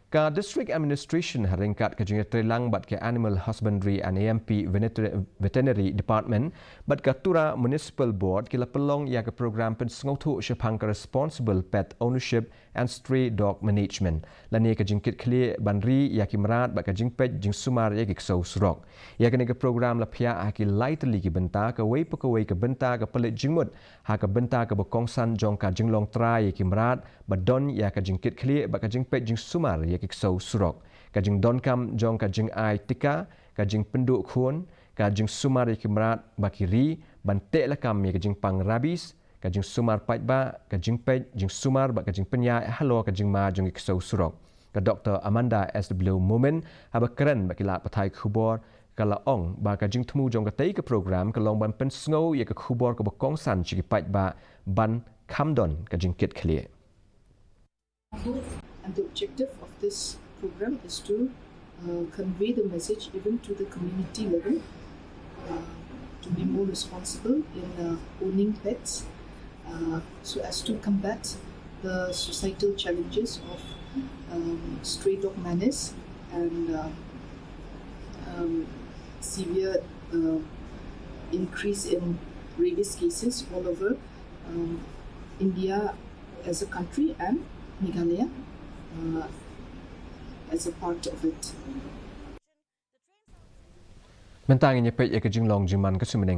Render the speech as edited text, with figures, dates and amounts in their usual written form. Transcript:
Ka District Administration haringkat kajing trelang bat ke Animal Husbandry and AMP Veterinary Department bat ka Tura Municipal Board kila pelong ya ke program Pynsngewthuh Shaphang ka Responsible Pet Ownership and Stray Dog Management. Lani kajing kit clear banri ya ki merat bat kajing pet jing sumar ya ki ksau surok. Ya ke program la pia ha ki lightly ki benta ka wei pakawei ke benta ka pelit jingmut ha ka benta ka bokongsan jong ka jinglong trai ya ki merat bat don ya kajing kit clear bat kajing pet jing sumar ya kiksau surok. Kajing donkam jong kajing ai tika, kajing penduk khun, kajing sumar ikimrat bakiri, bantek lakam ya kajing pang rabis, kajing sumar paitba, kajing pej, jing sumar bak kajing penyai halo kajing ma jong kiksau surok. Ka Dr. Amanda SW Moment haba keren bakila patai khubor kala ong ba kajing temu jong katai ke program kalong ban Pynsngewthuh ya ke khubor ke bokongsan chiki paitba ban kamdon kajing kit clear. And the objective of this program is to convey the message even to the community level to be more responsible in owning pets so as to combat the societal challenges of stray dog menace and severe increase in rabies cases all over India as a country and Meghalaya as a part of it. Mentang ini pej ya kajing long jiman kesumeneng